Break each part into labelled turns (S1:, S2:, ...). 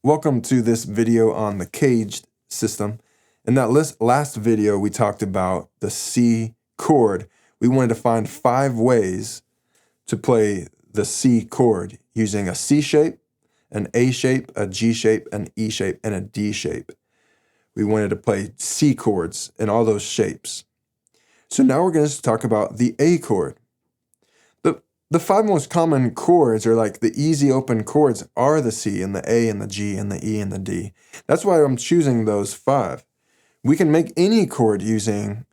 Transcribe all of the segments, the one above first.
S1: Welcome to this video on the CAGED system. In that last video, we talked about the C chord. We wanted to find 5 ways to play the C chord using a C shape, an A shape, a G shape, an E shape, and a D shape. We wanted to play C chords in all those shapes. So now we're going to talk about the A chord. The 5 most common chords, or like the easy open chords, are the C and the A and the G and the E and the D. That's why I'm choosing those 5. We can make any chord using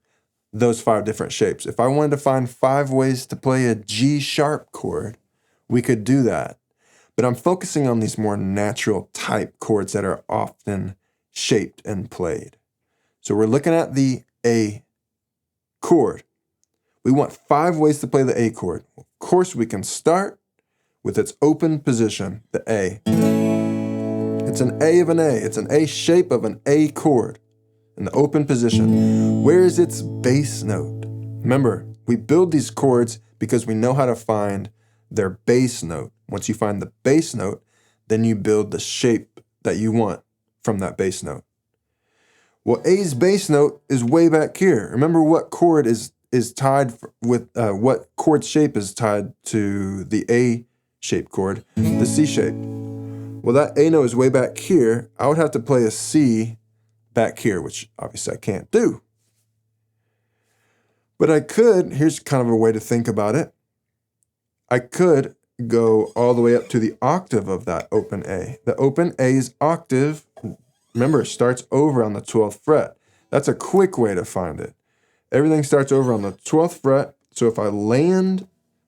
S1: those 5 different shapes. If I wanted to find 5 ways to play a G sharp chord, we could do that. But I'm focusing on these more natural type chords that are often shaped and played. So we're looking at the A chord. We want 5 ways to play the A chord. Of course, we can start with its open position, the A. It's an A of an A. It's an A shape of an A chord in the open position. Where is its bass note? Remember, we build these chords because we know how to find their bass note. Once you find the bass note, then you build the shape that you want from that bass note. Well, A's bass note is way back here. Remember what chord is tied with, what chord shape is tied to the A shape chord, the C shape. Well, that A note is way back here. I would have to play a C back here, which obviously I can't do. But I could, here's kind of a way to think about it. I could go all the way up to the octave of that open A. The open A's octave, remember, starts over on the 12th fret. That's a quick way to find it. Everything starts over on the 12th fret. So if I land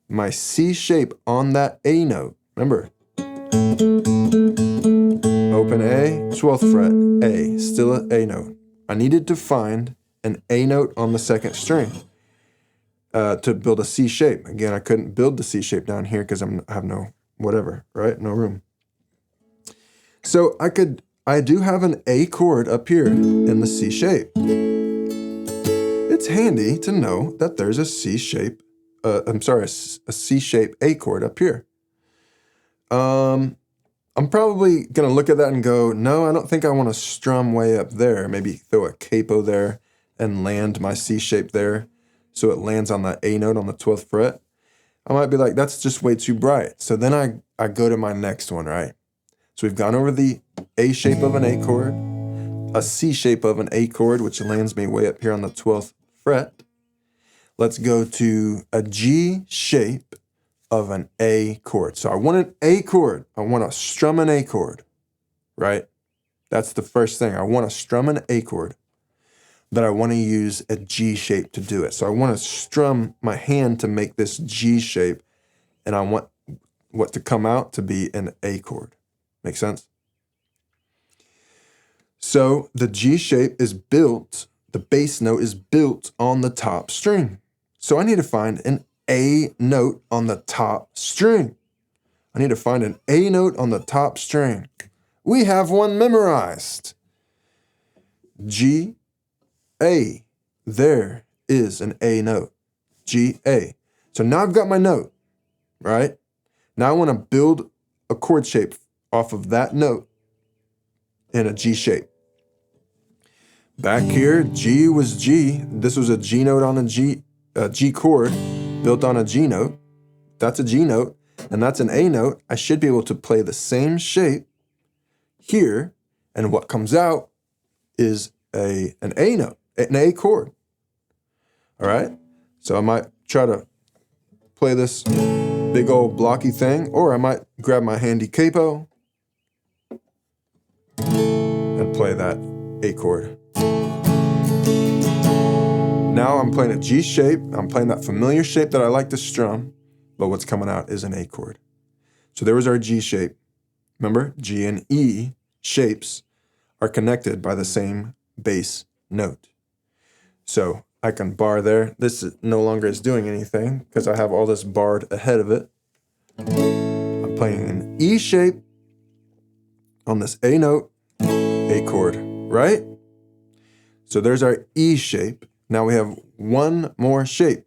S1: my C shape on that A note, remember, open A, 12th fret, A, still an A note. I needed to find an A note on the 2nd string to build a C shape. Again, I couldn't build the C shape down here because I have no whatever, right? No room. So I do have an A chord up here in the C shape. It's handy to know that there's a C shape, a C shape A chord up here. I'm probably going to look at that and go, no, I don't think I want to strum way up there. Maybe throw a capo there and land my C shape there so it lands on that A note on the 12th fret. I might be like, that's just way too bright. So then I go to my next one, right? So we've gone over the A shape of an A chord, a C shape of an A chord, which lands me way up here on the 12th fret. Let's go to a G shape of an A chord. So I want an A chord. I want to strum an A chord, right? That's the first thing. I want to strum an A chord, but I want to use a G shape to do it. So I want to strum my hand to make this G shape, and I want what to come out to be an A chord. Make sense? So the G shape is built, the bass note is built on the top string. So I need to find an A note on the top string. I need to find an A note on the top string. We have one memorized. G, A. There is an A note. G, A. So now I've got my note, right? Now I want to build a chord shape off of that note in a G shape. Back here, G was G. This was a G note on a G chord built on a G note. That's a G note, and that's an A note. I should be able to play the same shape here, and what comes out is an A note, an A chord. All right? So I might try to play this big old blocky thing, or I might grab my handy capo and play that A chord. Now I'm playing a G shape. I'm playing that familiar shape that I like to strum, but what's coming out is an A chord. So there was our G shape. Remember, G and E shapes are connected by the same bass note. So I can bar there. This no longer is doing anything because I have all this barred ahead of it. I'm playing an E shape on this A note, A chord, right? So there's our E shape. Now we have one more shape.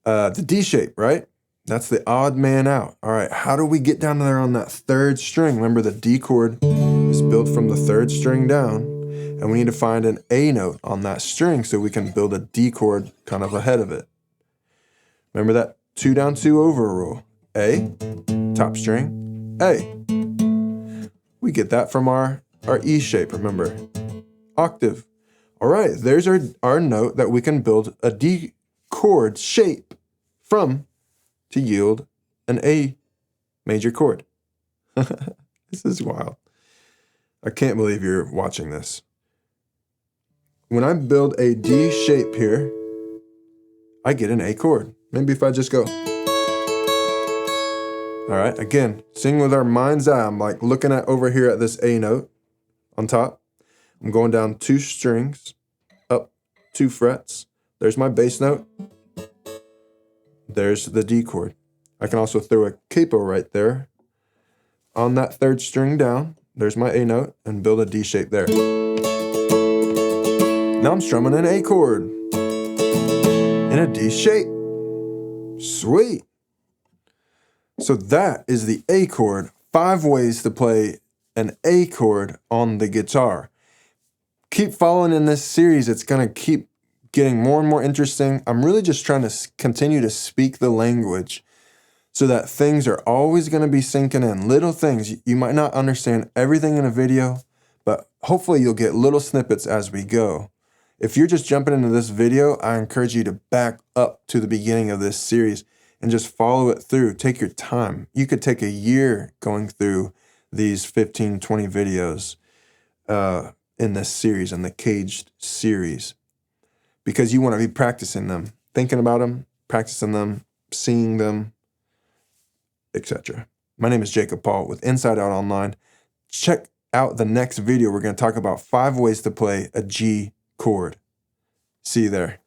S1: The D shape, right? That's the odd man out. All right, how do we get down there on that third string? Remember, the D chord is built from the third string down, and we need to find an A note on that string so we can build a D chord kind of ahead of it. Remember that 2 down 2 over rule. A, top string, A. We get that from our E shape, remember. Octave. All right, there's our note that we can build a D chord shape from to yield an A major chord. This is wild. I can't believe you're watching this. When I build a D shape here, I get an A chord. Maybe if I just go. All right, again, sing with our mind's eye. I'm like looking at over here at this A note on top. I'm going down 2 strings, up 2 frets. There's my bass note. There's the D chord. I can also throw a capo right there. On that 3rd string down, there's my A note, and build a D shape there. Now I'm strumming an A chord in a D shape. Sweet. So that is the A chord. 5 ways to play an A chord on the guitar. Keep following in this series. It's going to keep getting more and more interesting. I'm really just trying to continue to speak the language so that things are always going to be sinking in. Little things. You might not understand everything in a video, but hopefully you'll get little snippets as we go. If you're just jumping into this video, I encourage you to back up to the beginning of this series and just follow it through. Take your time. You could take a year going through these 15, 20 videos in this series, in the CAGED series, because you want to be practicing them, thinking about them, practicing them, seeing them, etc. My name is Jacob Paul with Inside Out Online. Check out the next video. We're going to talk about 5 ways to play a G chord. See you there.